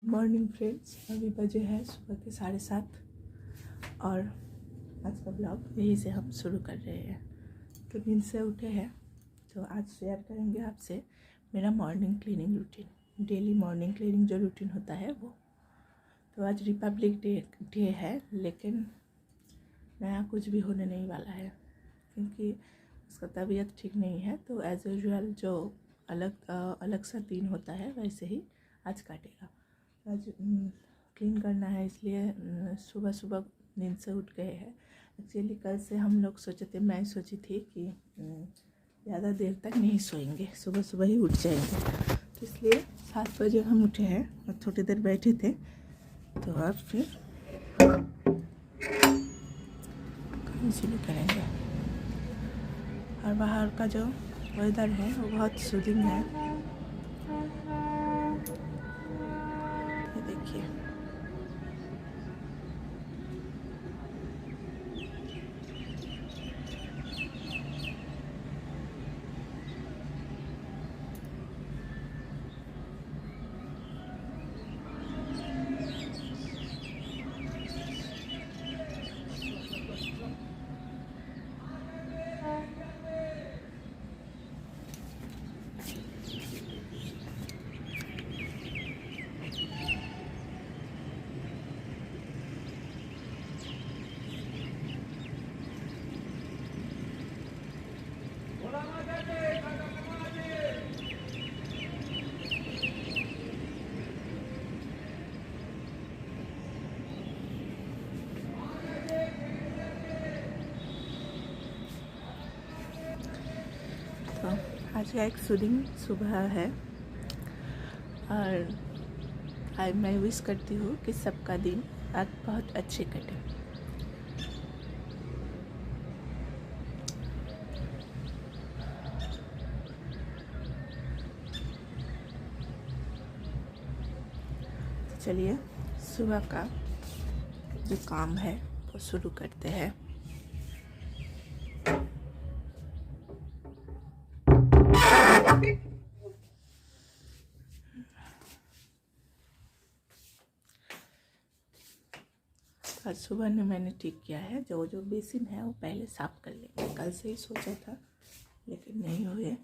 Morning friends, अभी बजे हैं सुबह के 7:30 और आज का ब्लॉग यहीं से हम शुरू कर रहे हैं। तो नींद से उठे हैं तो आज शेयर करेंगे आपसे मेरा morning cleaning routine, daily morning cleaning जो रूटीन होता है वो। तो आज रिपब्लिक डे है, लेकिन नया कुछ भी होने नहीं वाला है क्योंकि उसका तबीयत ठीक नहीं है। तो एज़ यूजुअल जो अलग सा दिन होता है वैसे ही आज काटेगा। आज क्लीन करना है, इसलिए सुबह सुबह नींद से उठ गए हैं। एक्चुअली कल से हम लोग मैं सोची थी कि ज़्यादा देर तक नहीं सोएंगे, सुबह सुबह ही उठ जाएंगे। तो इसलिए 7 बजे हम उठे हैं और थोड़ी देर बैठे थे। तो अब फिर काम शुरू करेंगे। और बाहर का जो वेदर है वो बहुत सूदिंग है, ये देखिए। तो आज का एक सूदिंग सुबह है और आज मैं विश करती हूँ कि सबका दिन आज बहुत अच्छे कटे। तो चलिए सुबह का जो काम है वो शुरू करते हैं। आज सुबह में मैंने ठीक किया है, जो बेसिन है वो पहले साफ़ कर लेंगे। कल से ही सोचा था लेकिन नहीं हुए।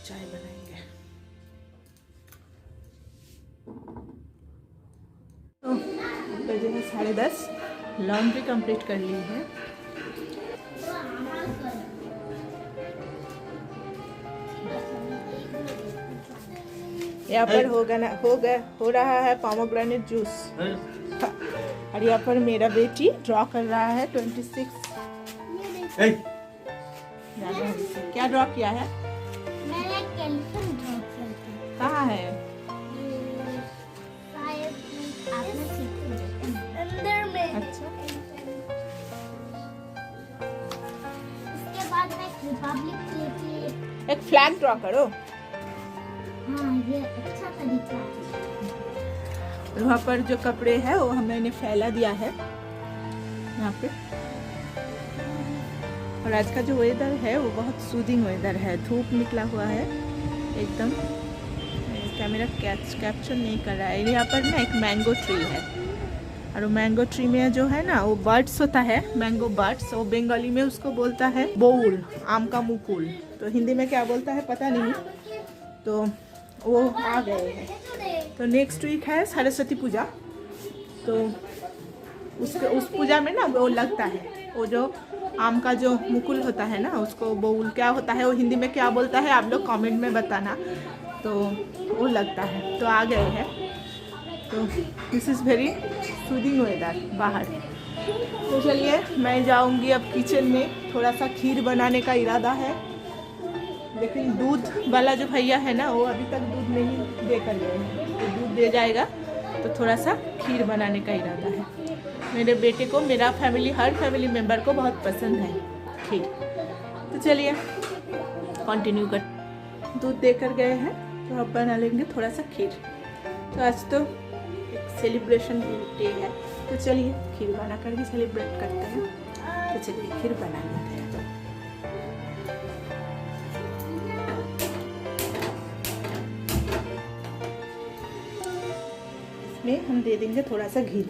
चाय बनाएंगे। तो बजे हैं 10:30। लॉन्ड्री कंप्लीट कर ली है। यहाँ पर हो रहा है पोमोग्रेनेट जूस। और यहाँ पर मेरा बेटी ड्रॉ कर रहा है 26। क्या ड्रॉ किया है? मैंने एक एलिफेंट ड्रॉ किया था। कहाँ है? अंदर में। अच्छा। उसके बाद मैं रिपब्लिक डे की एक फ्लैग ड्रॉ करो। हाँ, ये अच्छा तरीका है। वहाँ पर जो कपड़े हैं वो मैंने फैला दिया है यहाँ पे। और आज का जो वेदर है वो बहुत सूदिंग वेदर है। धूप निकला हुआ है एकदम। कैमरा कैप्चर नहीं कर रहा है। यहाँ पर ना एक मैंगो ट्री है और वो मैंगो ट्री में जो है ना वो बर्ड्स होता है, मैंगो बर्ड्स। वो बंगाली में उसको बोलता है बोउल, आम का मुकुल। तो हिंदी में क्या बोलता है पता नहीं। तो वो आ गए हैं। तो नेक्स्ट वीक है सरस्वती पूजा। तो उस पूजा में ना वो लगता है, वो जो आम का जो मुकुल होता है ना उसको बोउल क्या होता है, वो हिंदी में क्या बोलता है आप लोग कमेंट में बताना। तो वो लगता है। तो आ गए हैं। तो this is very soothing weather बाहर। तो चलिए मैं जाऊंगी अब किचन में। थोड़ा सा खीर बनाने का इरादा है, लेकिन दूध वाला जो भैया है ना वो अभी तक दूध नहीं दे कर गए हैं। तो दूध दे जाएगा तो थोड़ा सा खीर बनाने का इरादा है। मेरे बेटे को, मेरा फैमिली, हर फैमिली मेम्बर को बहुत पसंद है खीर। तो चलिए कंटिन्यू कर। दूध दे कर गए हैं तो अब बना लेंगे थोड़ा सा खीर। तो आज तो एक सेलिब्रेशन डे है। तो चलिए खीर बना कर भी सेलिब्रेट करते हैं। तो चलिए खीर बना लेते हैं। इसमें हम दे देंगे थोड़ा सा घी।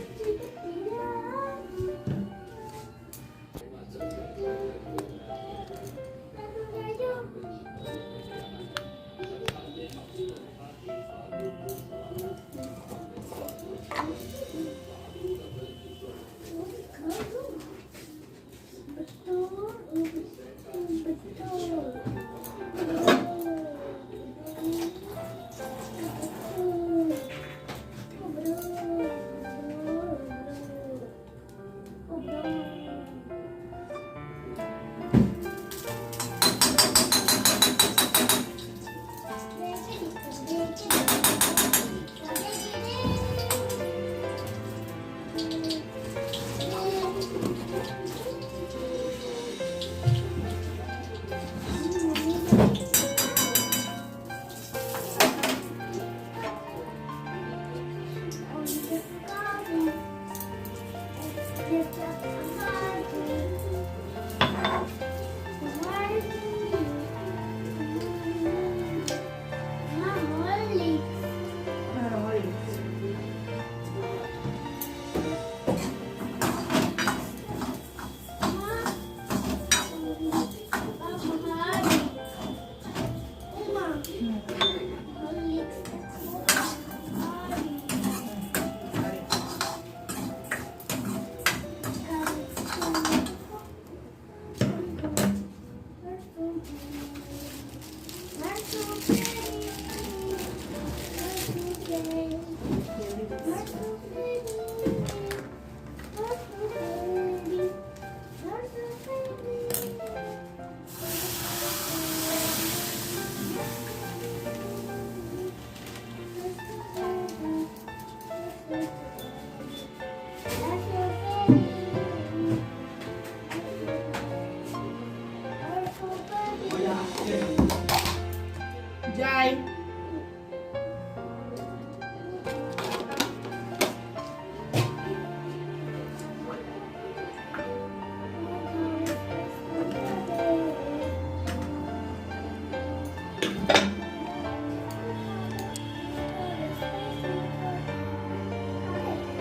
जाए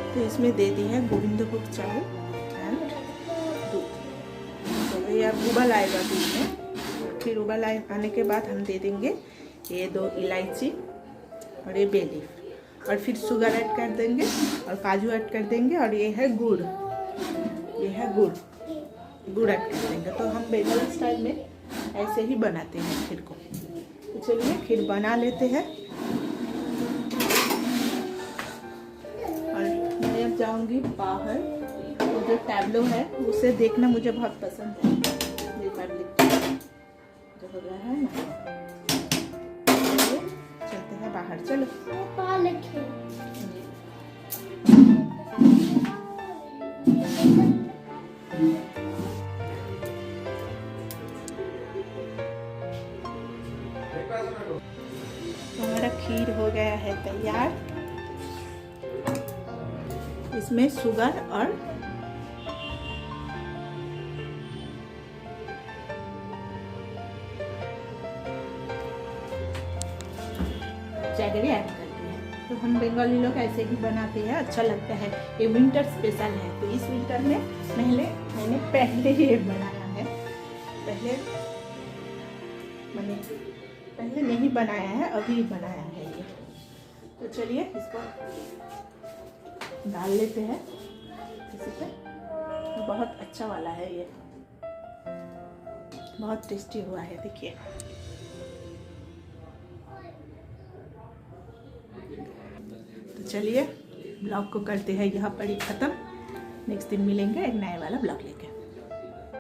तो इसमें दे दी है गोविंदभोग चावल एंड दूध। तो ये अब उबल आएगा दूध में। फिर उबल आने के बाद हम दे देंगे ये 2 इलायची और ये बे लीफ, और फिर शुगर ऐड कर देंगे और काजू ऐड कर देंगे, और ये है गुड़, ये है गुड़ ऐड कर देंगे। तो हम बेंगल स्टाइल में ऐसे ही बनाते हैं खीर को। तो चलिए खीर बना लेते हैं। और मैं अब जाऊंगी बाहर, वो जो टैब्लो है उसे देखना मुझे बहुत पसंद है, रिपब्लिक जो हो रहा है ना। चलते हैं बाहर, चलो। हमारा खीर हो गया है तैयार। इसमें शुगर और जैगरी ऐड करते हैं। तो हम बंगाली लोग ऐसे ही बनाते हैं, अच्छा लगता है। ये विंटर स्पेशल है, तो इस विंटर में मैंने पहले ही बनाया है। पहले नहीं बनाया है, अभी बनाया है ये। तो चलिए इसको डाल लेते हैं इसी पे। बहुत अच्छा वाला है ये, बहुत टेस्टी हुआ है, देखिए। तो चलिए ब्लॉग को करते हैं यहाँ पर ही ख़त्म। नेक्स्ट दिन मिलेंगे एक नए वाला ब्लॉग लेकर।